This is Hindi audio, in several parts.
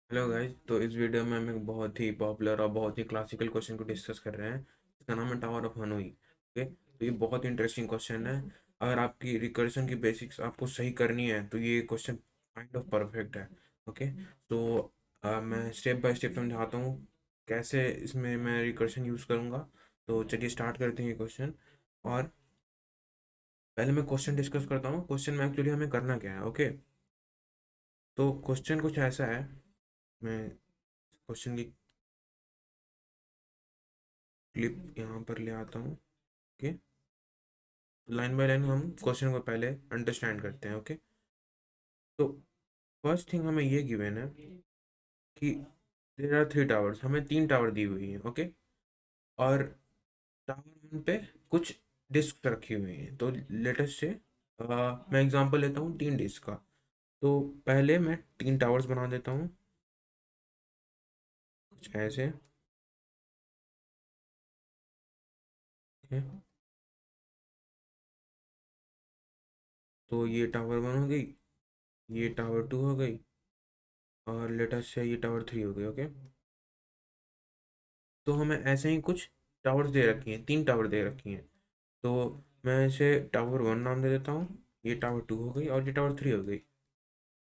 Hello guys. तो इस वीडियो में हम एक बहुत ही पॉपुलर और बहुत ही क्लासिकल क्वेश्चन को डिस्कस कर रहे हैं। इसका नाम है टावर ऑफ हनोई। ओके, तो ये बहुत इंटरेस्टिंग क्वेश्चन है। अगर आपकी रिकर्शन की बेसिक्स आपको सही करनी है तो ये क्वेश्चन काइंड ऑफ परफेक्ट है। ओके, तो मैं स्टेप बाय स्टेप समझाता हूँ कैसे इसमें मैं रिकर्शन यूज़ करूँगा। तो चलिए स्टार्ट करते हैं ये क्वेश्चन। और पहले मैं क्वेश्चन डिस्कस करता हूँ। क्वेश्चन में एक्चुअली हमें करना क्या है। ओके, तो क्वेश्चन कुछ ऐसा है। मैं क्वेश्चन की क्लिप यहाँ पर ले आता हूँ। ओके, लाइन बाय लाइन हम क्वेश्चन को पहले अंडरस्टैंड करते हैं। ओके, तो फर्स्ट थिंग हमें ये गिवन है कि देयर आर थ्री टावर्स। हमें तीन टावर दी हुई हैं। ओके, और टावर वन पे कुछ डिस्क रखी हुई हैं। तो लेटेस्ट से मैं एग्जांपल लेता हूँ तीन डिस्क का। तो पहले मैं तीन टावर्स बना देता हूँ कुछ ऐसे। है। तो ये टावर वन हो गई, ये टावर टू हो गई, और लेटेस्ट से ये टावर थ्री हो गई। ओके, तो हमें ऐसे ही कुछ टावर्स दे रखी हैं, तीन टावर दे रखी हैं। तो मैं इसे टावर वन नाम दे देता हूँ, ये टावर टू हो गई और ये टावर थ्री हो गई।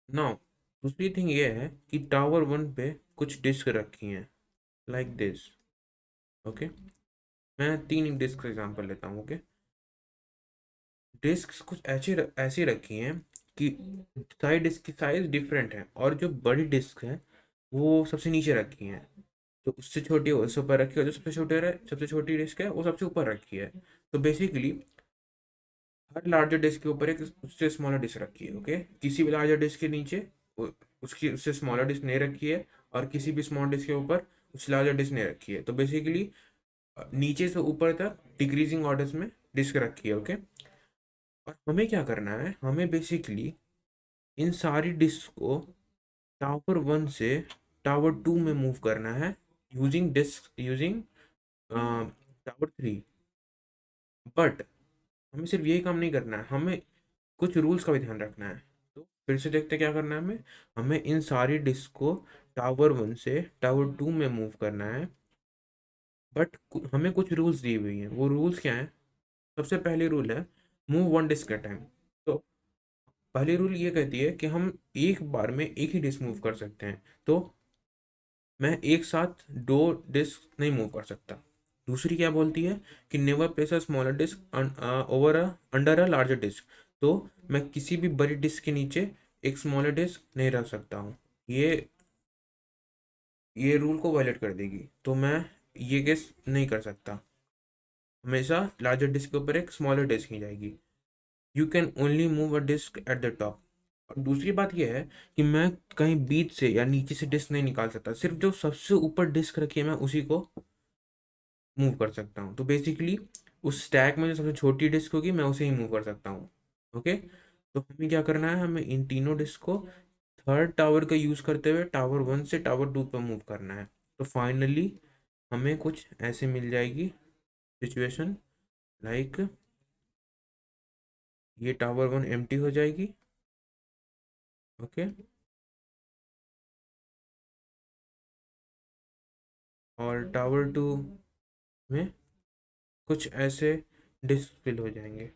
नाउ दूसरी थिंग ये है कि टावर वन पे कुछ डिस्क रखी हैं लाइक दिस। ओके, मैं तीन डिस्क का एग्जांपल लेता हूँ। ओके, डिस्क कुछ ऐसी ऐसी रखी हैं कि साइड डिस्क की साइज डिफरेंट है, और जो बड़ी डिस्क है वो सबसे नीचे रखी है। तो उससे छोटी वो उससे ऊपर रखी है, जो सबसे छोटी डिस्क है वो सबसे ऊपर रखी है। तो बेसिकली हर लार्जर डिस्क के ऊपर एक उससे स्मॉलर डिस्क रखी है। ओके, किसी भी लार्जर डिस्क के नीचे उसकी उससे स्मॉलर डिस्क नहीं रखी है, और किसी भी स्मॉल डिस्क के ऊपर उस लार्जर डिस्क नहीं रखी है। तो बेसिकली नीचे से ऊपर तक डिक्रीजिंग ऑर्डर्स में डिस्क रखी है। ओके, और हमें क्या करना है, हमें बेसिकली इन सारी डिस्क को टावर वन से टावर टू में मूव करना है यूजिंग टावर थ्री। बट हमें सिर्फ यही काम नहीं करना है, हमें कुछ रूल्स का भी ध्यान रखना है। तो फिर से देखते हैं क्या करना है। हमें हमें इन सारी डिस्क को टावर वन से टावर टू में मूव करना है। बट हमें कुछ रूल्स दी हुई हैं। वो रूल्स क्या हैं? सबसे पहली रूल है move one disc at time. तो पहली रूल ये कहती है कि हम एक बार में एक ही डिस्क मूव कर सकते हैं। तो मैं एक साथ दो डिस्क नहीं मूव कर सकता। दूसरी क्या बोलती है कि never place a smaller disc over a under a larger disc. तो मैं किसी भी बड़ी डिस्क के नीचे एक स्मॉलर डिस्क नहीं रख सकता हूँ। ये ये रूल को वायलेट कर देगी, तो मैं ये केस नहीं कर सकता। हमेशा लार्जर डिस्क के ऊपर एक स्मॉलर डिस्क ही जाएगी। You can only move a disc at the top. और दूसरी बात यह है कि मैं कहीं बीच से या नीचे से डिस्क नहीं निकाल सकता। सिर्फ जो सबसे ऊपर डिस्क रखी है मैं उसी को मूव कर सकता हूँ। तो बेसिकली उस स्टैक में जो सबसे छोटी डिस्क होगी मैं उसे ही मूव कर सकता हूँ। ओके, तो हमें क्या करना है, हमें इन तीनों डिस्क को थर्ड टावर का यूज करते हुए टावर वन से टावर टू पर मूव करना है। तो फाइनली हमें कुछ ऐसे मिल जाएगी सिचुएशन लाइक ये टावर वन एम्प्टी हो जाएगी। ओके, और टावर टू में कुछ ऐसे डिस्क फिल हो जाएंगे।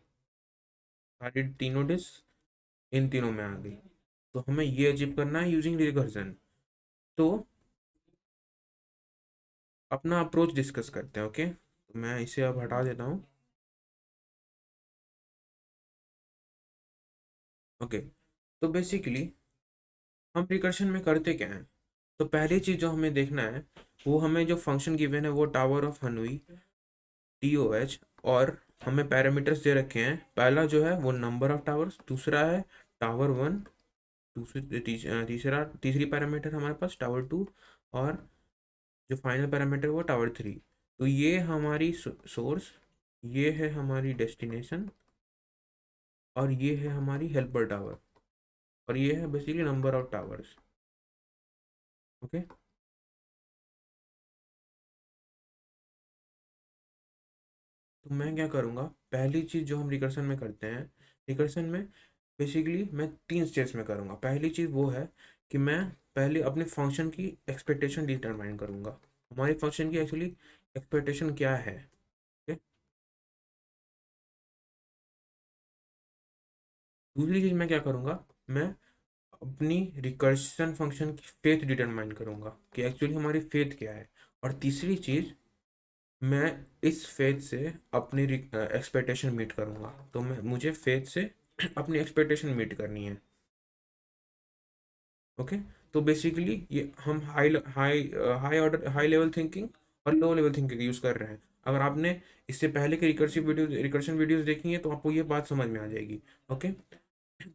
सारी तीनों डिस्क इन तीनों में आ गई। तो हमें ये अचीव करना है यूजिंग रिकर्जन। तो अपना अप्रोच डिस्कस करते हैं। ओके, तो मैं इसे अब हटा देता हूँ। ओके, तो बेसिकली हम रिकर्शन में करते क्या हैं। तो पहली चीज़ जो हमें देखना है, वो हमें जो फंक्शन गिवन है वो टावर ऑफ हनुई TOH। और हमें पैरामीटर्स दे रखे हैं। पहला जो है वो नंबर ऑफ टावर्स, दूसरा है टावर वन, तीसरी पैरामीटर हमारे पास टावर टू, और जो फाइनल पैरामीटर वो टावर थ्री। तो ये हमारी सोर्स, ये है हमारी डेस्टिनेशन, और ये है हमारी हेल्पर टावर, और ये है basically number of towers. Okay, तो मैं क्या करूँगा, पहली चीज़ जो हम रिकर्सन में करते हैं, रिकर्सन में बेसिकली मैं तीन स्टेप्स में करूँगा। पहली चीज़ वो है कि मैं पहले अपने फंक्शन की एक्सपेक्टेशन डिटरमाइन करूँगा। हमारी फंक्शन की एक्चुअली एक्सपेक्टेशन क्या है, ठीक है। दूसरी चीज़ मैं क्या करूँगा, मैं अपनी रिकर्शन फंक्शन की फेथ डिटरमाइन करूँगा कि एक्चुअली हमारी फेथ क्या है। और तीसरी चीज़, मैं इस फेथ से अपनी एक्सपेक्टेशन मीट करूँगा। तो मैं मुझे फेथ से अपनी एक्सपेक्टेशन मीट करनी है। ओके। तो बेसिकली ये हम high high high order high level thinking और लो लेवल थिंकिंग यूज़ कर रहे हैं। अगर आपने इससे पहले के रिकर्शन वीडियोस देखी हैं तो आपको ये बात समझ में आ जाएगी। ओके।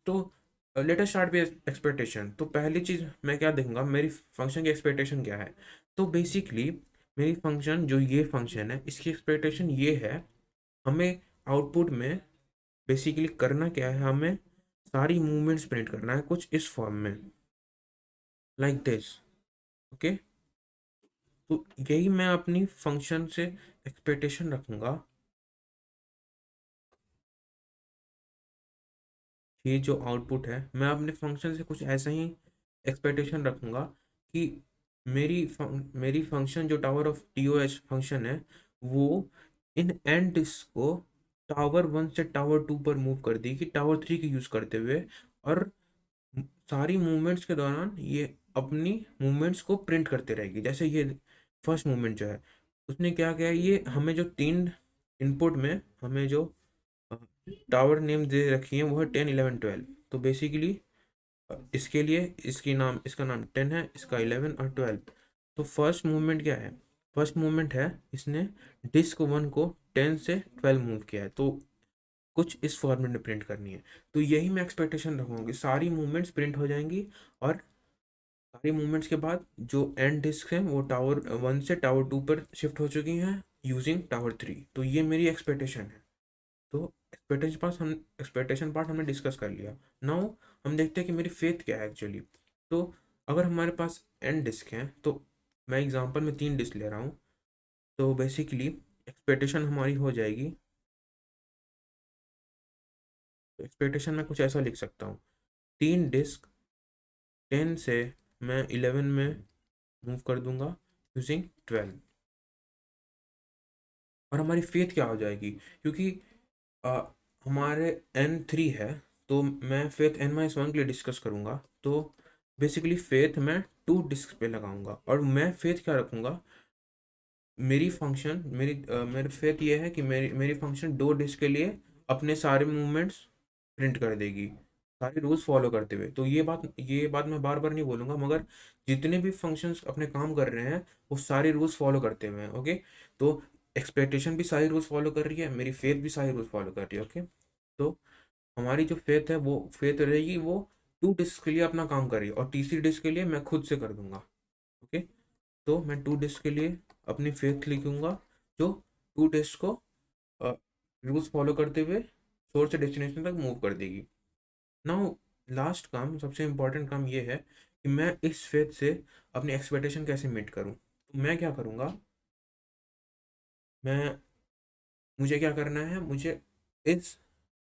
तो let us start with expectation. तो पहली चीज़ मैं क्या देखूंगा, मेरी फंक्शन की एक्सपेक्टेशन क्या है। तो बेसिकली मेरी फंक्शन, जो ये फंक्शन है, इसकी एक्सपेक्टेशन ये है, हमें आउटपुट में बेसिकली करना क्या है, हमें सारी मूवमेंट्स प्रिंट करना है कुछ इस फॉर्म में, लाइक दिस। ओके। तो यही मैं अपनी फंक्शन से एक्सपेक्टेशन रखूंगा। ये जो आउटपुट है, मैं अपने फंक्शन से कुछ ऐसा ही एक्सपेक्टेशन रखूंगा कि मेरी फंक्शन जो टावर ऑफ टीओएच फंक्शन है, वो इन एंड डिस्क को टावर 1 से टावर 2 पर मूव कर देगी टावर 3 की यूज़ करते हुए। और सारी मूवमेंट्स के दौरान ये अपनी मूवमेंट्स को प्रिंट करते रहेगी। जैसे ये फर्स्ट मूवमेंट जो है, उसने क्या किया, ये हमें जो तीन इनपुट में हमें जो टावर नेम दे रखी है वो है 10 11 12। तो बेसिकली इसके लिए इसका नाम 10 है, इसका 11 और 12। तो फर्स्ट मूवमेंट क्या है, फर्स्ट मूवमेंट है, इसने डिस्क 1 को 10 से 12 मूव किया है। तो कुछ इस फॉर्मेट में प्रिंट करनी है। तो यही मैं एक्सपेक्टेशन रखूँगी, सारी मूवमेंट्स प्रिंट हो जाएंगी। और सारी मूवमेंट्स के बाद जो एंड डिस्क है वो टावर 1 से टावर 2 पर शिफ्ट हो चुकी हैं यूजिंग टावर 3। तो ये मेरी एक्सपेक्टेशन है। तो एक्सपेक्टेशन पार्ट हमने डिस्कस कर लिया। नाउ हम देखते हैं कि मेरी फेथ क्या है एक्चुअली। तो अगर हमारे पास एन डिस्क है, तो मैं एग्जांपल में 3 डिस्क ले रहा हूँ। तो बेसिकली एक्सपेक्टेशन हमारी हो जाएगी, तो एक्सपेक्टेशन में कुछ ऐसा लिख सकता हूँ, 3 डिस्क 10 से मैं 11 में मूव कर दूंगा यूजिंग 12। और हमारी फेथ क्या हो जाएगी, क्योंकि अ, हमारे N3 है, तो मैं फेथ N-1 के लिए डिस्कस करूँगा। तो बेसिकली फेथ मैं 2 डिस्क पे लगाऊंगा। और मैं फेथ क्या रखूँगा, मेरी फंक्शन मेरी फेथ ये है कि मेरी मेरी फंक्शन 2 डिस्क के लिए अपने सारे मूवमेंट्स प्रिंट कर देगी, सारे रूल्स फॉलो करते हुए। तो ये बात मैं बार बार नहीं बोलूँगा, मगर जितने भी फंक्शंस अपने काम कर रहे हैं वो सारे रूल्स फॉलो करते हुए हैं। ओके। तो एक्सपेक्टेशन भी सारे रूल्स फॉलो कर रही है, मेरी फेथ भी सारे रूल्स फॉलो कर रही है। ओके। तो हमारी जो फेथ है वो फेथ रहेगी, वो 2 डिस्क के लिए अपना काम कर रही है, और तीसरी डिस्क के लिए मैं खुद से कर दूंगा। ओके। तो मैं 2 डिस्क के लिए अपनी फेथ लिखूंगा, जो 2 डिस्क को रूल्स फॉलो करते हुए सोर्स से डेस्टिनेशन तक मूव कर देगी। नाउ लास्ट काम, सबसे इम्पोर्टेंट काम ये है कि मैं इस फेथ से अपनी एक्सपेक्टेशन कैसे मीट करूं। तो मैं क्या करूंगा, मैं मुझे क्या करना है, मुझे इस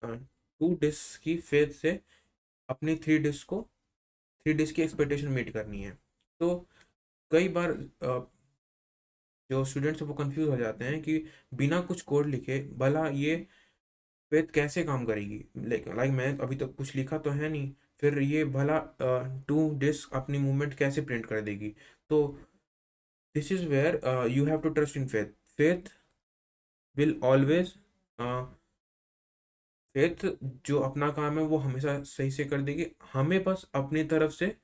2 डिस्क की फेथ से अपनी 3 डिस्क की एक्सपेक्टेशन मीट करनी है। तो कई बार जो स्टूडेंट्स हैं वो कंफ्यूज हो जाते हैं कि बिना कुछ कोड लिखे भला ये वेद कैसे काम करेगी। लाइक मैं अभी तक कुछ लिखा तो है नहीं, फिर ये भला 2 डिस्क अपनी मूवमेंट कैसे प्रिंट कर देगी। तो this is where you have to trust in faith. Faith will always faith जो अपना काम है वो हमेशा सही से कर देगी। हमें बस अपनी तरफ से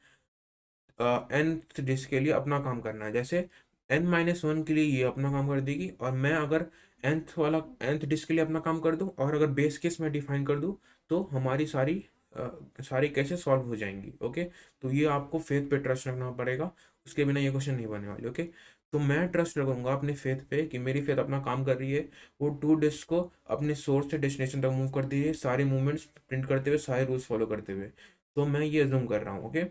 nth डिस्क के लिए अपना काम करना है। जैसे N-1 के लिए ये अपना काम कर देगी, और मैं अगर nth डिस्क के लिए अपना काम कर दूं, और अगर बेस केस में डिफाइन कर दूं, तो हमारी सारी केसेस सॉल्व हो जाएंगी। ओके। तो ये आपको फेथ पे ट्रस्ट रखना पड़ेगा, उसके बिना ये क्वेश्चन नहीं बनने वाले। ओके। तो मैं ट्रस्ट रखूंगा अपने फेथ पे कि मेरी फेथ अपना काम कर रही है, वो 2 डिस्क को अपने सोर्स से डेस्टिनेशन तक मूव कर दी है, सारे मूवमेंट्स प्रिंट करते हुए, सारे रूल्स फॉलो करते हुए। तो मैं ये अज्यूम कर रहा हूँ। ओके।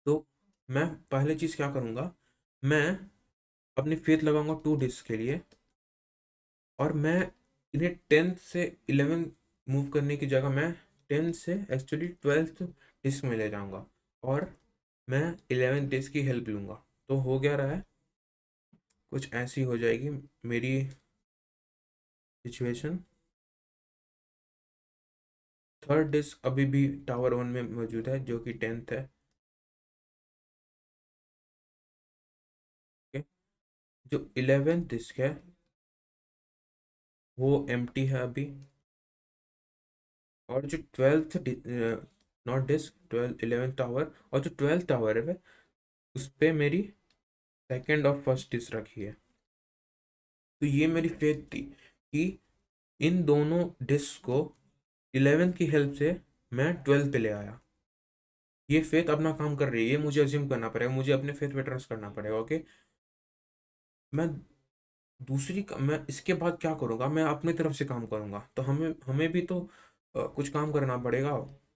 तो मैं पहले चीज़ क्या करूँगा, मैं अपनी फेथ लगाऊंगा 2 डिस्क के लिए, और मैं इन्हें 10th से 11 मूव करने की जगह मैं 10 से एक्चुअली 12th डिस्क में ले जाऊंगा। और मैं 11th डिस्क की हेल्प लूँगा। तो हो क्या रहा है, कुछ ऐसी हो जाएगी मेरी सिचुएशन। थर्ड डिस्क अभी भी टावर 1 में मौजूद है जो कि 10th है। ओके, जो 11th डिस्क है वो एम्प्टी है अभी। और जो 12th, not disc, 11th tower, और जो 12th टावर है उस पे मेरी सेकंड और फर्स्ट डिस्क रखी है। तो ये मेरी फेथ थी कि इन दोनों डिस्क को 11th की हेल्प से मैं 12th पे ले आया। ये फेथ अपना काम कर रही है, ये मुझे अज्यूम करना पड़ेगा, मुझे अपने फेथ पे ट्रस्ट करना पड़ेगा। ओके, मैं मैं इसके बाद क्या करूँगा, मैं अपनी तरफ से काम करूँगा। तो हमें हमें भी तो कुछ काम करना पड़ेगा।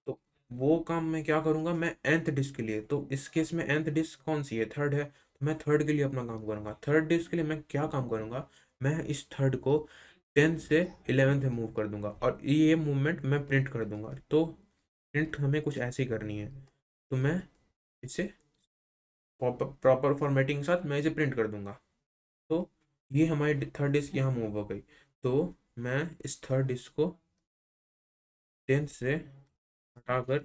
तो वो काम मैं क्या करूँगा, मैं nth डिस्क के लिए, तो इस केस में nth डिस्क कौन सी है, थर्ड है, तो मैं थर्ड के लिए अपना काम करूँगा। थर्ड डिस्क के लिए मैं क्या काम करूँगा, मैं इस थर्ड को 10th से 11th में मूव कर दूंगा और ये मूवमेंट मैं प्रिंट कर दूंगा। तो प्रिंट हमें कुछ ऐसी करनी है, तो मैं इसे प्रॉपर फॉर्मेटिंग के साथ मैं इसे प्रिंट कर दूंगा। तो ये हमारी थर्ड डिस्क यहाँ मूव हो गई। तो मैं इस थर्ड डिस्क को 10th से हटाकर,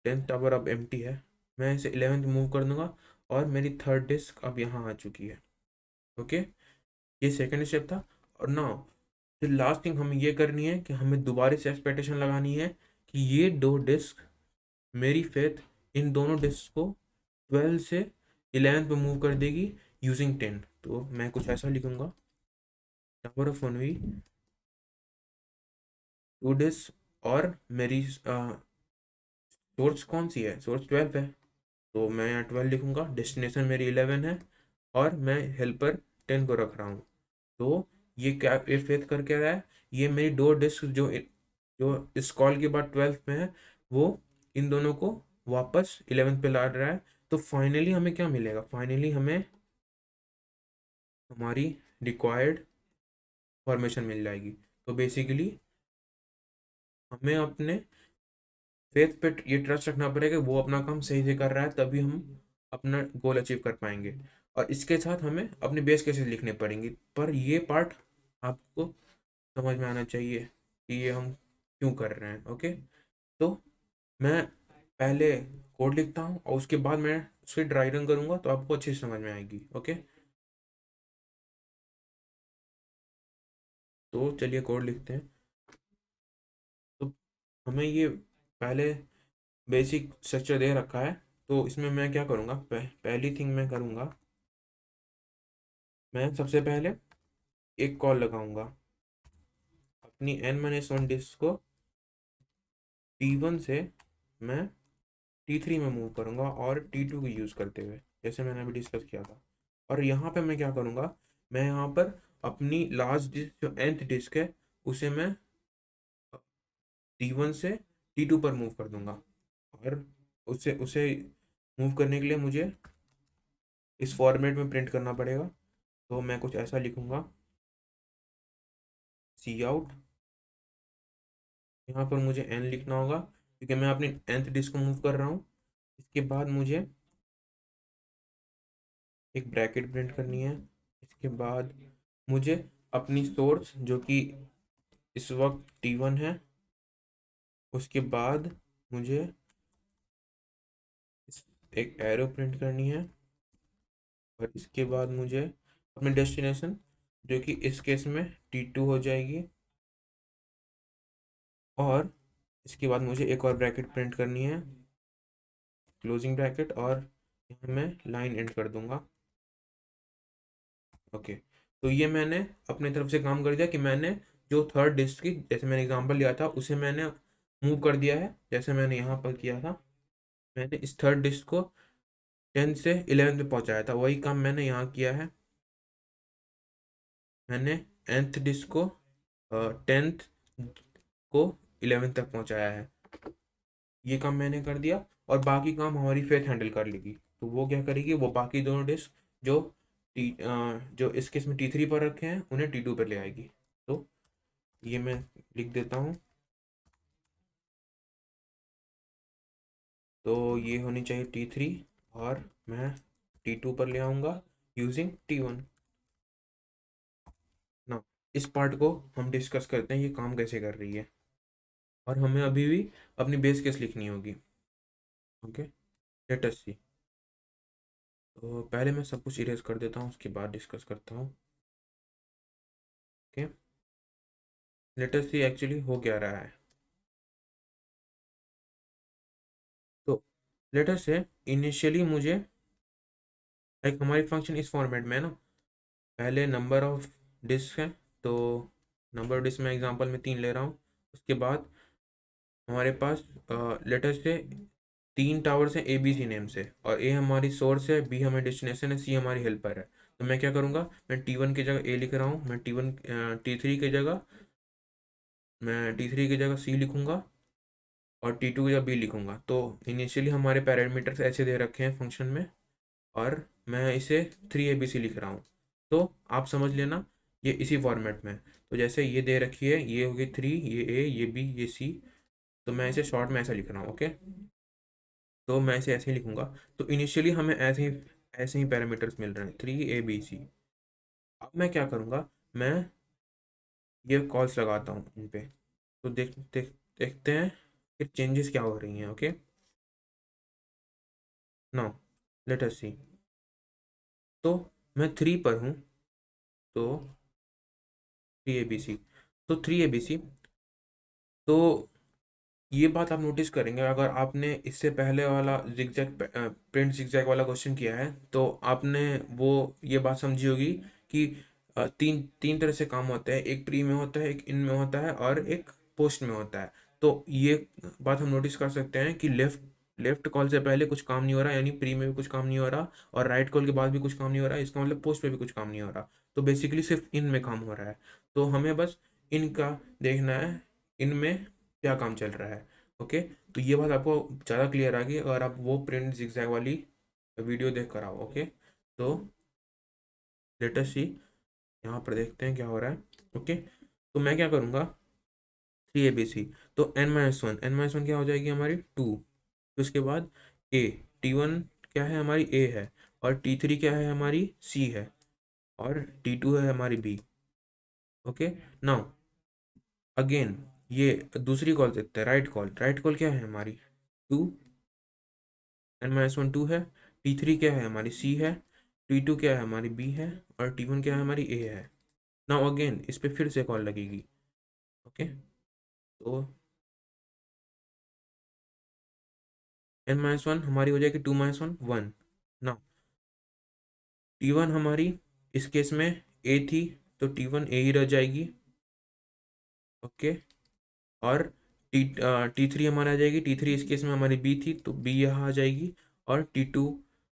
10th टावर अब एम्प्टी है, मैं इसे 11th मूव कर दूंगा और मेरी थर्ड डिस्क अब यहाँ आ चुकी है। ओके, ये सेकंड स्टेप था। और नाउ फिर लास्ट थिंग हमें ये करनी है कि हमें दोबारा से एक्सपेक्टेशन लगानी है कि ये दो डिस्क, मेरी फेथ इन दोनों डिस्क को 12 से 11th पे मूव कर देगी यूजिंग 10। तो मैं कुछ ऐसा लिखूंगा, टावर ऑफ ओनवी 2 डिस्क, और मेरी सोर्स कौन सी है, सोर्स 12 है, तो मैं यहाँ 12 लिखूंगा। डेस्टिनेशन मेरी 11 है और मैं हेल्पर 10 को रख रहा हूँ। तो ये क्या, ये फेथ कर क्या रहा है, ये मेरी दो डिस्क जो इस कॉल के बाद 12th में है, वो इन दोनों को वापस 11th पे ला रहा है। तो फाइनली हमें क्या मिलेगा, फाइनली हमें हमारी रिक्वायर्ड फॉर्मेशन मिल जाएगी। तो बेसिकली हमें अपने फेथ पे ये ट्रस्ट रखना पड़ेगा कि वो अपना काम सही से कर रहा है, तभी हम अपना गोल अचीव कर पाएंगे। और इसके साथ हमें अपने बेस केसेस लिखने पड़ेंगे। पर ये पार्ट आपको समझ में आना चाहिए कि ये हम क्यों कर रहे हैं। ओके, तो मैं पहले कोड लिखता हूँ और उसके बाद मैं उसकी ड्राई रन करूँगा, तो आपको अच्छे से समझ में आएगी। ओके, तो चलिए कोड लिखते हैं। तो हमें ये पहले बेसिक स्ट्रक्चर दे रखा है। तो इसमें मैं क्या करूँगा, पहली थिंग मैं करूँगा, मैं सबसे पहले एक कॉल लगाऊंगा अपनी n-1 डिस्क को T1 से मैं T3 में मूव करूंगा और T2 को यूज़ करते हुए, जैसे मैंने अभी डिस्कस किया था। और यहाँ पे मैं क्या करूँगा, मैं यहाँ पर अपनी लास्ट डिस्क जो nth डिस्क है उसे मैं T1 से T2 पर मूव कर दूंगा। और उसे उसे मूव करने के लिए मुझे इस फॉर्मेट में प्रिंट करना पड़ेगा। तो मैं कुछ ऐसा लिखूंगा, सी आउट। यहाँ पर मुझे n लिखना होगा क्योंकि मैं अपनी nth डिस्क को मूव कर रहा हूँ। इसके बाद मुझे एक ब्रैकेट प्रिंट करनी है। इसके बाद मुझे अपनी सोर्स जो कि इस वक्त T1 है, उसके बाद मुझे एक एरो प्रिंट करनी है। और इसके बाद मुझे अपनी डेस्टिनेशन जो कि इस केस में T2 हो जाएगी। और इसके बाद मुझे एक और ब्रैकेट प्रिंट करनी है, क्लोजिंग ब्रैकेट, और यहाँ मैं लाइन एंड कर दूंगा। ओके, तो ये मैंने अपने तरफ से काम कर दिया कि मैंने जो थर्ड डिस्क की, जैसे मैंने एग्जांपल लिया था, उसे मैंने मूव कर दिया है जैसे मैंने यहाँ पर किया था। मैंने इस थर्ड डिस्क को 10 से 11 पे पहुँचाया था, वही काम मैंने यहाँ किया है। मैंने nth डिस्क को 10th को 11 तक पहुँचाया है। ये काम मैंने कर दिया और बाकी काम हमारी फेथ हैंडल कर लेगी। तो वो क्या करेगी, वो बाकी दोनों डिस्क जो जो इस केस में T3 पर रखे हैं उन्हें T2 पर ले आएगी। तो ये मैं लिख देता हूँ, तो ये होनी चाहिए T3 और मैं T2 पर ले आऊँगा यूजिंग T1 ना। इस पार्ट को हम डिस्कस करते हैं ये काम कैसे कर रही है, और हमें अभी भी अपनी बेस केस लिखनी होगी। ओके, लेट अस सी। तो पहले मैं सब कुछ इरेज कर देता हूँ, उसके बाद डिस्कस करता हूँ। ओके, लेट अस सी एक्चुअली हो क्या रहा है। तो लेट अस से इनिशियली मुझे लाइक हमारी फंक्शन इस फॉर्मेट में है ना, पहले नंबर ऑफ डिस्क है, तो नंबर ऑफ डिस्क में एग्जांपल में 3 ले रहा हूँ। उसके बाद हमारे पास लेटर से 3 टावर्स हैं ABC नेम से, और ए हमारी सोर्स है, बी हमारी डेस्टिनेशन है, सी हमारी हेल्पर है। तो मैं क्या करूँगा, मैं T1 की जगह ए लिख रहा हूँ, मैं T3 की जगह सी लिखूंगा, और T2 की जगह बी लिखूंगा। तो इनिशियली हमारे पैरामीटर्स ऐसे दे रखे हैं फंक्शन में, और मैं इसे 3ABC लिख रहा हूँ। तो आप समझ लेना ये इसी फॉर्मेट में है। तो जैसे ये दे रखी है, ये होगी 3, ये ए, ये बी, ये सी। तो मैं इसे शॉर्ट में ऐसा लिख रहा हूँ। ओके, तो मैं इसे ऐसे ही लिखूंगा। तो इनिशियली हमें ऐसे ही पैरामीटर्स मिल रहे हैं 3ABC। अब मैं क्या करूँगा, मैं ये कॉल्स लगाता हूँ इन पे। तो देखते हैं कि चेंजेस क्या हो रही हैं। ओके, नाउ लेट अस सी। तो मैं 3 पर हूँ, तो 3ABC। तो 3ABC, तो ये बात आप नोटिस करेंगे, अगर आपने इससे पहले वाला जिगजैग प्रिंट जिगजैग वाला क्वेश्चन किया है, तो आपने वो ये बात समझी होगी कि तीन तीन तरह से काम होता है, एक प्री में होता है, एक इन में होता है, और एक पोस्ट में होता है। तो ये बात हम नोटिस कर सकते हैं कि लेफ्ट लेफ्ट कॉल से पहले कुछ काम नहीं हो रहा, यानी प्री में भी कुछ काम नहीं हो रहा, और राइट कॉल के बाद भी कुछ काम नहीं हो रहा, इसका मतलब पोस्ट में भी कुछ काम नहीं हो रहा। तो बेसिकली सिर्फ इन में काम हो रहा है। तो हमें बस इनका देखना है, इनमें क्या काम चल रहा है। ओके, तो ये बात आपको ज़्यादा क्लियर आ गई अगर आप वो प्रिंट जिगजैग वाली वीडियो देख कर आओ। ओके, तो लेट अस सी, यहाँ पर देखते हैं क्या हो रहा है। ओके, तो मैं क्या करूँगा, 3ABC। तो n-1 क्या हो जाएगी हमारी 2। फिर उसके बाद ए, T1 क्या है हमारी ए है, और T3 क्या है हमारी सी है, और T2 है हमारी बी। ओके, नाउ अगेन ये दूसरी कॉल देखते हैं, राइट कॉल क्या है हमारी 2, n-1 2 है, T3 क्या है हमारी सी है, T2 क्या है हमारी बी है, और T1 क्या है हमारी ए है। नाउ अगेन इस पे फिर से कॉल लगेगी। ओके, तो n-1 हमारी हो जाएगी 2-1 1। नाउ T1 हमारी इस केस में ए थी, तो T1 ए ही रह जाएगी। ओके, और T3 हमारा आ जाएगी, T3 इस केस में हमारी बी थी, तो बी यहाँ आ जाएगी, और T2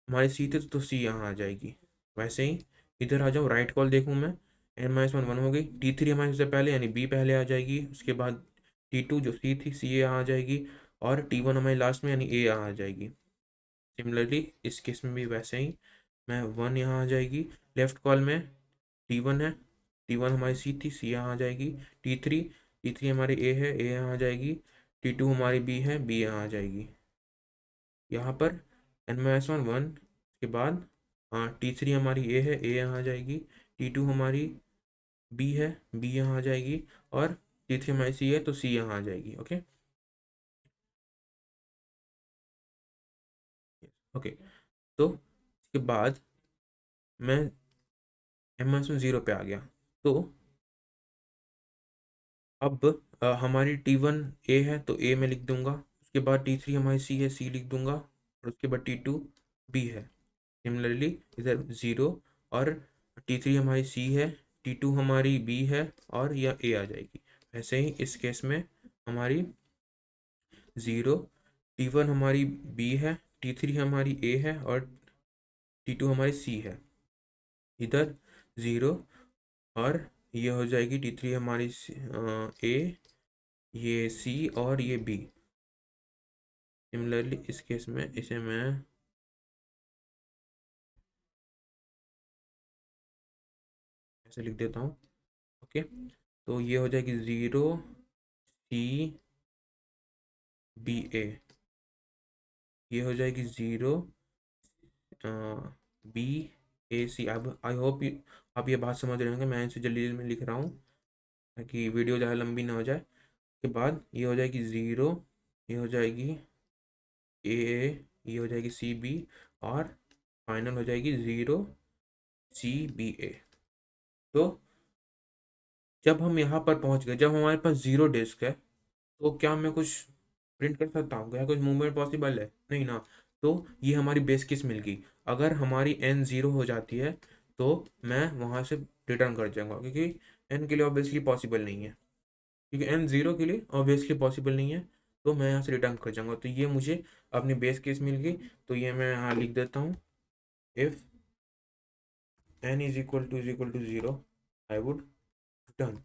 हमारी सी थी, तो सी यहाँ आ जाएगी। वैसे ही इधर आ जाओ, राइट कॉल देखूँ मैं, n-1 हो गई, T3 हमारे सबसे पहले यानी बी पहले आ जाएगी, उसके बाद T2 जो सी थी सी यहाँ आ जाएगी, और T1 हमारी लास्ट में यानी ए यहाँ आ जाएगी। सिमिलरली इस केस में भी वैसे ही, मैं 1 यहाँ आ जाएगी, लेफ्ट कॉल में T1 है, T1 हमारी सी थी, सी यहाँ आ जाएगी, T3 हमारी ए है, ए यहाँ आ जाएगी, T2 हमारी बी है, बी यहाँ आ जाएगी। यहाँ पर n-1 के बाद T3 हमारी ए है, ए यहाँ आ जाएगी, T2 हमारी बी है, बी यहाँ आ जाएगी, और T3 हमारी सी है, तो सी यहाँ आ जाएगी। ओके, ओके, तो इसके बाद मैं n-1 0 पे आ गया। तो अब हमारी T1 ए है, तो ए में लिख दूंगा, उसके बाद T3 हमारी सी है, सी लिख दूंगा, और उसके बाद T2 बी है। सिमिलरली इधर 0, और T3 हमारी सी है, T2 हमारी बी है, और यह ए आ जाएगी। वैसे ही इस केस में हमारी 0, T1 हमारी बी है, T3 हमारी ए है, और T2 हमारी सी है। इधर 0, और ये हो जाएगी T3 हमारी ए, ये सी, और ये बी। सिमिलरली इस केस में इसे मैं ऐसे लिख देता हूँ। ओके, तो ये हो जाएगी 0 सी बी ए। ये हो जाएगी 0 बी ए सी। अब आई होप आप ये बात समझ रहे होंगे, मैं इसे जल्दी जल्दी में लिख रहा हूँ ताकि वीडियो ज़्यादा लंबी ना हो जाए। के बाद ये हो जाएगी 0, ये हो जाएगी ए, ये हो जाएगी सी बी, और फाइनल हो जाएगी 0 सी बी ए। तो जब हम यहाँ पर पहुँच गए, जब हमारे पास 0 डिस्क है, तो क्या मैं कुछ प्रिंट कर सकता हूँ? क्या कुछ मूवमेंट पॉसिबल है? नहीं ना। तो ये हमारी बेस केस मिल गई। अगर हमारी एन 0 हो जाती है तो मैं वहाँ से रिटर्न कर जाऊँगा, क्योंकि एन के लिए ऑब्वियसली पॉसिबल नहीं है, क्योंकि एन 0 के लिए ऑब्वियसली पॉसिबल नहीं है। तो मैं यहाँ से रिटर्न कर जाऊँगा। तो ये मुझे अपनी बेस केस मिल गई। तो ये मैं यहाँ लिख देता हूँ, if n is equal to 0 I would return.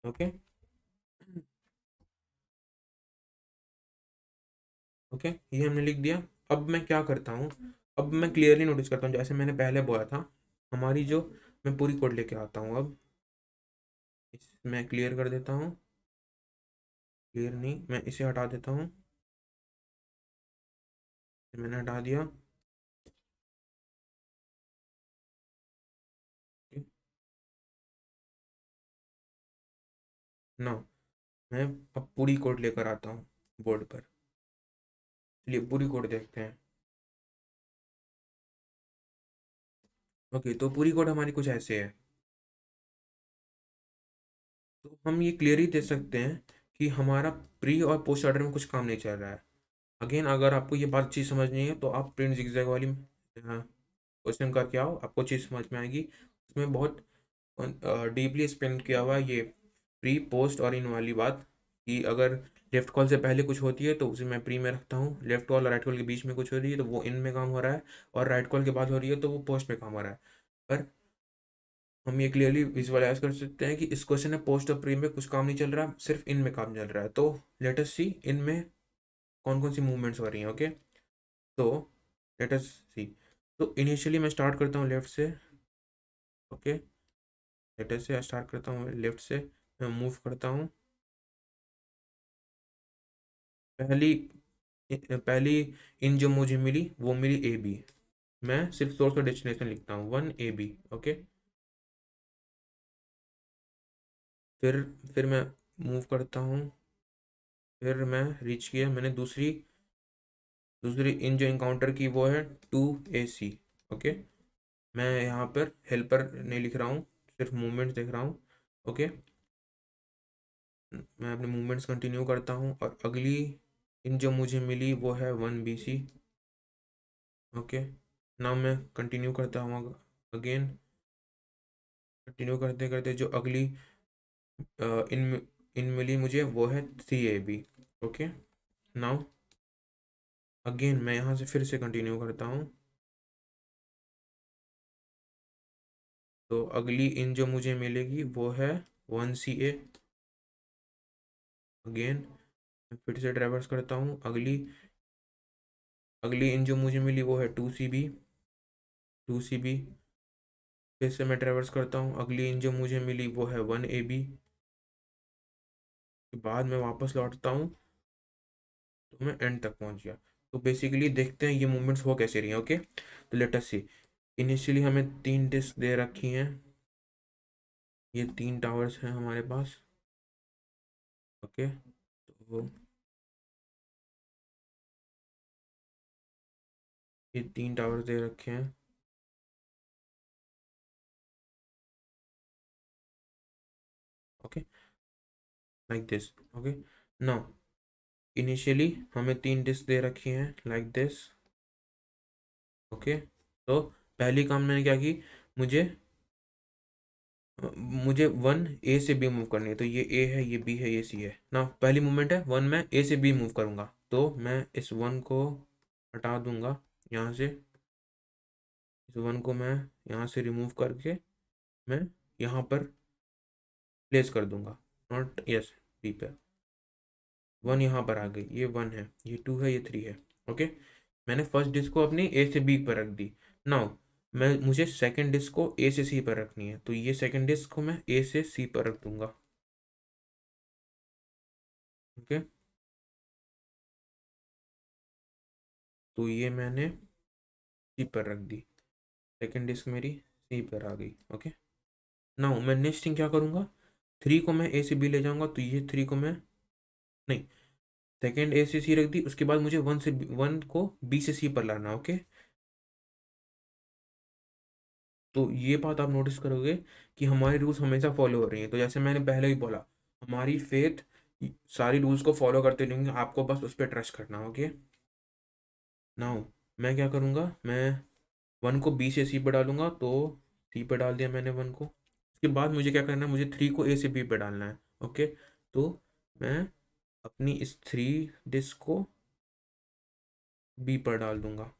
Okay, okay, ये हमने लिख दिया। अब मैं क्या करता हूँ, अब मैं क्लियरली नोटिस करता हूँ, जैसे मैंने पहले बोला था, हमारी जो, मैं पूरी कोड लेके आता हूँ अब। मैं क्लियर कर देता हूँ, क्लियर नहीं, मैं इसे हटा देता हूँ। मैंने हटा दिया। ना, मैं अब पूरी कोड लेकर आता हूँ बोर्ड पर। चलिए पूरी कोड देखते हैं। ओके, तो पूरी कोड हमारी कुछ ऐसे है। तो हम ये क्लियरली देख सकते हैं कि हमारा प्री और पोस्ट ऑर्डर में कुछ काम नहीं चल रहा है। अगेन, अगर आपको ये बात चीज़ समझनी है तो आप प्रिंट जिगजैग वाली क्वेश्चन का क्या हो, आपको चीज़ समझ में आएगी। उसमें बहुत डीपली एक्सप्लेन किया हुआ है ये प्री पोस्ट और इन वाली बात, कि अगर लेफ्ट कॉल से पहले कुछ होती है तो उसे मैं प्री में रखता हूँ, लेफ्ट कॉल और राइट कॉल के बीच में कुछ हो रही है तो वो इन में काम हो रहा है, और राइट कॉल के बाद हो रही है तो वो पोस्ट में काम हो रहा है। पर हम ये क्लियरली विजुअलाइज कर सकते हैं कि इस क्वेश्चन में पोस्ट और प्री में कुछ काम नहीं चल रहा, सिर्फ इन में काम चल रहा है। तो लेट अस सी इन में कौन कौन सी मूवमेंट्स हो रही हैं। ओके, तो लेट अस सी। तो इनिशियली मैं स्टार्ट करता हूँ लेफ्ट से। ओके, लेटर से स्टार्ट करता हूँ लेफ्ट से, मैं मूव करता हूँ। पहली पहली इन जो मुझे मिली वो मिली ए बी। मैं सिर्फ सोर्स और डेस्टिनेशन लिखता हूँ, 1 ए बी। ओके, फिर फिर मैं मूव करता हूँ, फिर मैं रीच किया, मैंने दूसरी दूसरी इन जो इनकाउंटर की वो है 2 ए सी। ओके, मैं यहाँ पर हेल्पर नहीं लिख रहा हूँ, सिर्फ मूवमेंट्स देख रहा हूँ। ओके, मैं अपने मूवमेंट्स कंटिन्यू करता हूँ, और अगली इन जो मुझे मिली वो है 1 बी सी। ओके, नाउ मैं कंटिन्यू करता हूँ अगेन, कंटिन्यू करते करते जो अगली इन इन मिली मुझे वो है 3 A B. Okay, now again मैं यहाँ से फिर से कंटिन्यू करता हूँ। तो अगली इन जो मुझे मिलेगी वो है 1 सी ए। अगेन मैं फिर से ट्रैवर्स करता हूँ, अगली अगली इन जो मुझे मिली वो है 2 सी बी। 2 सी बी, फिर से मैं ट्रैवर्स करता हूँ, अगली इन जो मुझे मिली वो है 1 ए बी। के बाद मैं वापस लौटता हूँ, तो मैं एंड तक पहुँच गया। तो बेसिकली देखते हैं ये मूवमेंट्स हो कैसे रही हैं। ओके, तो लेट अस सी। इनिशियली हमें 3 डिस्क दे रखी हैं, ये 3 टावर्स हैं हमारे पास। ओके, तो ये 3 टावर्स दे रखे हैं। Okay, like this. Okay, now initially हमें 3 डिस्क दे रखी हैं लाइक दिस। ओके, तो पहली काम मैंने क्या की, मुझे मुझे 1 ए से बी मूव करनी है। तो ये ए है, ये बी है, ये सी है ना। पहली मूवमेंट है 1, मैं ए से बी मूव करूंगा, तो मैं इस 1 को हटा दूंगा यहाँ से। इस 1 को मैं यहाँ से रिमूव करके मैं यहाँ पर प्लेस कर दूंगा, नॉट यस बी पे। 1 यहाँ पर आ गई, ये 1 है, ये 2 है, ये 3 है। ओके, मैंने फर्स्ट डिस्क को अपनी ए से बी पर रख दी। नाउ मैं मुझे सेकंड डिस्क को ए से सी पर रखनी है, तो ये सेकंड डिस्क को मैं ए से सी पर रख दूंगा। ओके, तो ये मैंने सी पर रख दी, सेकेंड डिस्क मेरी सी पर आ गई। ओके, नाउ मैं नेक्स्ट थिंग क्या करूँगा, 3 को मैं ए से बी ले जाऊँगा, तो ये 3 को मैं, नहीं, सेकेंड ए से सी रख दी, उसके बाद मुझे 1 को बी से सी पर लाना। ओके, तो ये बात आप नोटिस करोगे कि हमारे रूल्स हमेशा फॉलो हो रही हैं। तो जैसे मैंने पहले ही बोला, हमारी फेथ सारी रूल्स को फॉलो करते रहेंगे, आपको बस उस पर ट्रस्ट करना। ओके, नाउ मैं क्या करूँगा, मैं 1 को बी से सी पर डालूंगा, तो सी पर डाल दिया मैंने 1 को। उसके बाद मुझे क्या करना है, मुझे 3 को ए से बी पर डालना है। ओके, तो मैं अपनी इस 3 डिस्क को बी पर डाल दूंगा।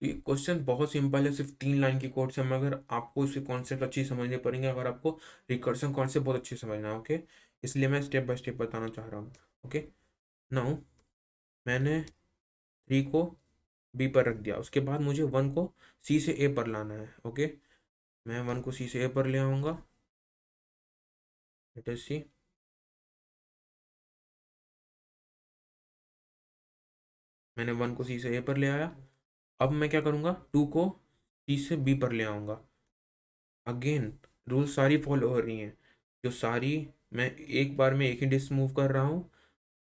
ये क्वेश्चन बहुत सिंपल है, सिर्फ 3 लाइन की कोड से, मगर आपको इसके कॉन्सेप्ट अच्छी समझने पड़ेंगे अगर आपको रिकर्सन कॉन्सेप्ट बहुत अच्छे समझना है। ओके, इसलिए मैं स्टेप बाय स्टेप बताना चाह रहा हूँ। ओके, नाउ मैंने 3 को बी पर रख दिया, उसके बाद मुझे 1 को सी से ए पर लाना है। ओके, मैं 1 को सी से ए पर ले आऊँगा, लेट अस सी। मैंने 1 को सी से ए पर ले आया। अब मैं क्या करूँगा, 2 को सी से बी पर ले आऊँगा। अगेन रूल सारी फॉलो हो रही हैं, जो सारी, मैं एक बार में एक ही डिस्क मूव कर रहा हूँ,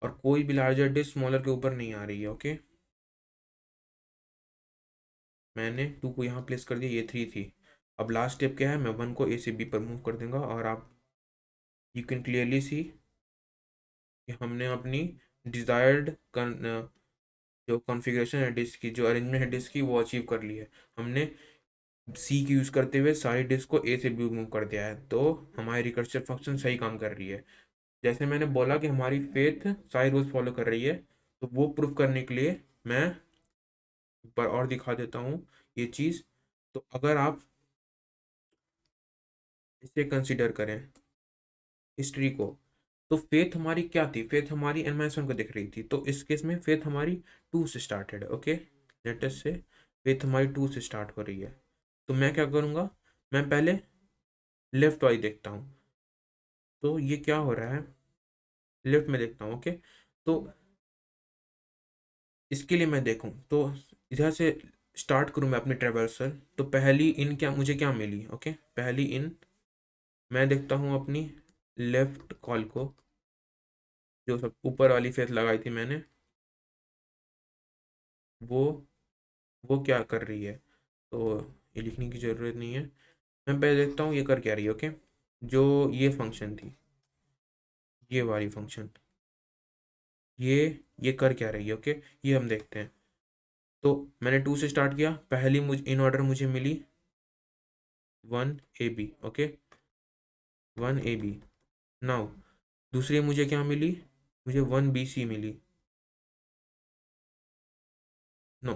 और कोई भी लार्जर डिस्क स्मॉलर के ऊपर नहीं आ रही है। ओके, मैंने 2 को यहाँ प्लेस कर दिया, ये 3 थी। अब लास्ट स्टेप क्या है, मैं 1 को ए से बी पर मूव कर दूंगा, और आप यू कैन क्लियरली सी कि हमने अपनी डिज़ायर्ड जो कॉन्फ़िगरेशन है डिस्क की, जो अरेंजमेंट है डिस्क की, वो अचीव कर ली है। हमने सी की यूज़ करते हुए सारी डिस्क को ए से बी मूव कर दिया है, तो हमारी रिकर्सिव फंक्शन सही काम कर रही है। जैसे मैंने बोला कि हमारी फेथ सारी रूल्स फॉलो कर रही है, तो वो प्रूफ करने के लिए मैं एक बार और दिखा देता हूँ ये चीज़। तो अगर आप इसे कंसिडर करें हिस्ट्री को, तो फेथ हमारी क्या थी, फेथ हमारी एन-1 को दिख रही थी, तो इस केस में फेथ हमारी 2 से स्टार्टेड है। ओके, लेट अस से फेथ हमारी 2 से स्टार्ट हो रही है। तो मैं क्या करूँगा, मैं पहले लेफ्ट वाली देखता हूँ, तो ये क्या हो रहा है, लेफ्ट में देखता हूँ। ओके, तो इसके लिए मैं देखूँ, तो इधर से स्टार्ट करूँ मैं अपनी ट्रेवर्सल, तो पहली इन क्या मुझे क्या मिली। ओके, पहली इन मैं देखता हूँ अपनी लेफ्ट कॉल को, जो सब ऊपर वाली फेस लगाई थी मैंने, वो वो क्या कर रही है, तो ये लिखने की ज़रूरत नहीं है। मैं पहले देखता हूँ ये कर क्या रही है। ओके, जो ये फंक्शन थी, ये वाली फंक्शन, ये कर क्या रही है। ओके, ये हम देखते हैं। तो मैंने 2 से स्टार्ट किया, पहली मुझे इन ऑर्डर मुझे मिली 1 AB। Okay, 1 AB। नाउ दूसरी मुझे क्या मिली, मुझे 1 BC मिली। नो,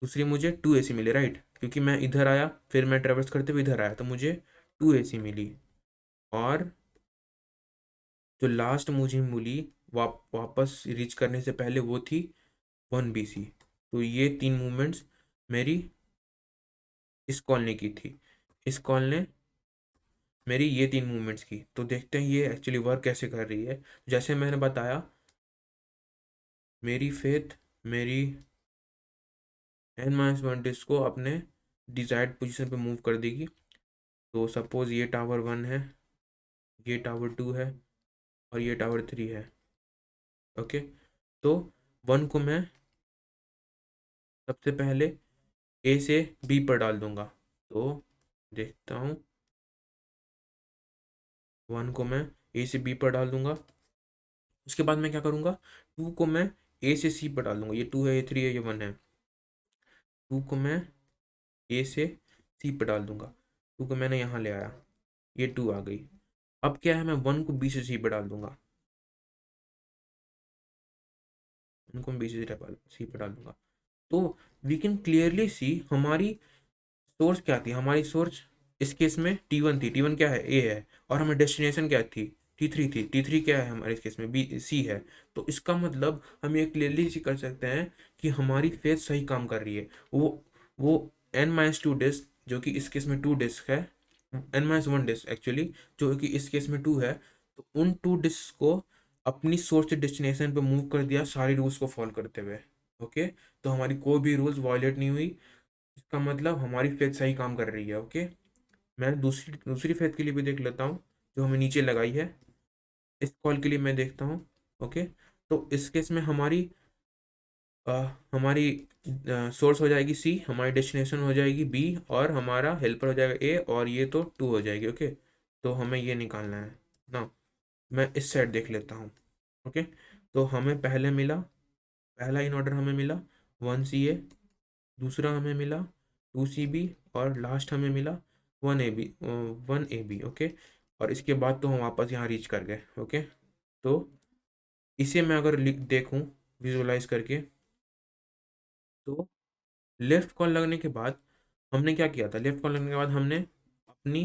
दूसरी मुझे 2 AC मिली, राइट, क्योंकि मैं इधर आया, फिर मैं ट्रेवर्स करते हुए इधर आया, तो मुझे 2 AC मिली। और जो लास्ट मुझे मिली वापस रीच करने से पहले, वो थी 1 BC। तो ये 3 मूवमेंट्स मेरी इस कॉल ने की थी, इस कॉल ने मेरी ये 3 मूवमेंट्स की। तो देखते हैं ये एक्चुअली वर्क कैसे कर रही है। जैसे मैंने बताया, मेरी फेथ मेरी n-1 डिस्क को अपने डिजायर्ड पोजीशन पे मूव कर देगी। तो सपोज ये टावर 1 है, ये टावर 2 है, और ये टावर 3 है। ओके, तो 1 को मैं सबसे पहले ए से बी पर डाल दूंगा, तो देखता हूँ 1 को मैं ए से बी पर डाल दूंगा। उसके बाद मैं क्या करूँगा, 2 को मैं ए से सी पर डाल दूंगा, ये 2 है, ये 3 है, ये 1 है। 2 को मैं ए से सी पर डाल दूंगा, 2 को मैंने यहाँ ले आया, ये 2 आ गई। अब क्या है, मैं 1 को बी से सी पर डाल दूंगा, उनको मैं बी से सी पर डाल दूंगा। तो वी कैन क्लियरली सी हमारी सोर्स क्या थी, हमारी सोर्स इस केस में T1 थी, T1 क्या है, ए है, और हमारी डेस्टिनेशन क्या थी, T3 थी, T3 क्या है हमारे इस केस में, बी सी है। तो इसका मतलब हम ये क्लियरली सी कर सकते हैं कि हमारी फेज सही काम कर रही है। वो n-2 डिस्क, जो कि इस केस में 2 डिस्क है, n-1 डिस्क एक्चुअली, जो कि इस केस में 2 है, तो उन 2 डिस्क को अपनी सोर्स से डेस्टिनेशन पे मूव कर दिया सारे रूल्स को फॉलो करते हुए। ओके, तो हमारी कोई भी रूल्स वायलेट नहीं हुई, इसका मतलब हमारी फेथ सही काम कर रही है। ओके, मैं दूसरी दूसरी फेथ के लिए भी देख लेता हूँ जो हमें नीचे लगाई है। इस कॉल के लिए मैं देखता हूँ। ओके, तो इस केस में हमारी अ, हमारी सोर्स हो जाएगी सी, हमारी डेस्टिनेशन हो जाएगी बी, और हमारा हेल्पर हो जाएगा ए, और ये तो टू हो जाएगी। ओके, तो हमें ये निकालना है ना। मैं इस साइड देख लेता हूँ। ओके, तो हमें पहले मिला, पहला इन ऑर्डर हमें मिला 1 CA, दूसरा हमें मिला 2 CB, और लास्ट हमें मिला 1 AB, 1 AB। ओके, और इसके बाद तो हम वापस यहाँ रीच कर गए। ओके, तो इसे मैं अगर लिख देखूँ विजुअलाइज करके, तो लेफ्ट कॉल लगने के बाद हमने क्या किया था, लेफ्ट कॉल लगने के बाद हमने अपनी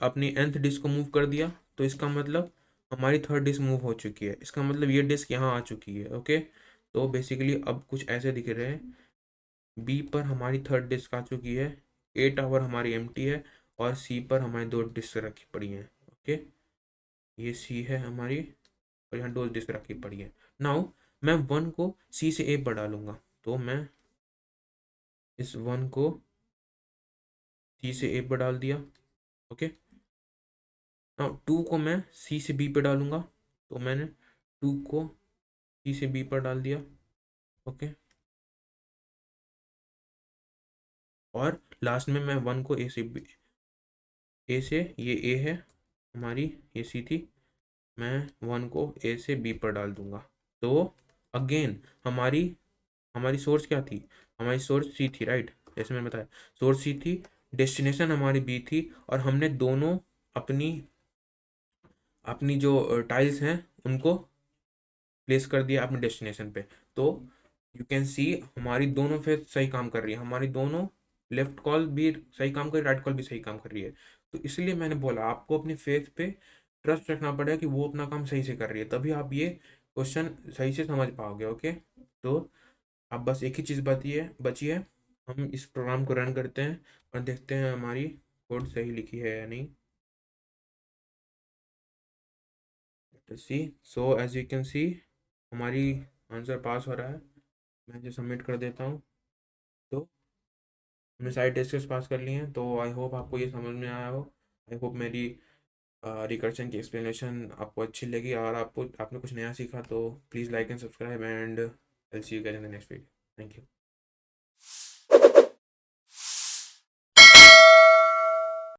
अपनी nth डिस्क को मूव कर दिया। तो इसका मतलब हमारी थर्ड डिस्क मूव हो चुकी है, इसका मतलब ये डिस्क यहाँ आ चुकी है। ओके, तो बेसिकली अब कुछ ऐसे दिख रहे हैं, बी पर हमारी थर्ड डिस्क आ चुकी है, ए टावर हमारी एम्प्टी है, और सी पर हमारी दो डिस्क रखी पड़ी हैं। ओके, ये सी है हमारी, और यहाँ दो डिस्क रखी पड़ी है। नाउ मैं वन को सी से ए पर डालूंगा, तो मैं इस वन को सी से ए पर डाल दिया। ओके, नाउ टू को मैं सी से बी पर डालूंगा, तो मैंने टू को सी से बी पर डाल दिया। ओके, और लास्ट में मैं वन को ए से बी, ए से, ये ए है हमारी, ये सी थी, मैं वन को ए से बी पर डाल दूंगा। तो अगेन हमारी हमारी सोर्स क्या थी, हमारी सोर्स सी थी, राइट, जैसे मैंने बताया सोर्स सी थी, डेस्टिनेशन हमारी बी थी, और हमने दोनों अपनी अपनी जो टाइल्स हैं उनको प्लेस कर दिया अपने डेस्टिनेशन पे। तो यू कैन सी हमारी दोनों फेज सही काम कर रही है, हमारी दोनों लेफ्ट कॉल भी सही काम कर रही है, राइट कॉल भी सही काम कर रही है। तो इसलिए मैंने बोला आपको अपनी फेथ पे ट्रस्ट रखना पड़ेगा कि वो अपना काम सही से कर रही है, तभी आप ये क्वेश्चन सही से समझ पाओगे। ओके, तो अब बस एक ही चीज़ बची है, हम इस प्रोग्राम को रन करते हैं और देखते हैं हमारी कोड सही लिखी है या नहीं। See, so as you can see हमारी आंसर पास हो रहा है। मैं जो सबमिट कर देता हूँ, तो हमने सारे टेस्ट पास कर लिए हैं। तो आई होप आपको ये समझ में आया हो। आई होप मेरी रिकर्शन की एक्सप्लेनेशन आपको अच्छी लगी, और आपने कुछ नया सीखा, तो please like and subscribe, and I will see you guys in the next video. Thank you.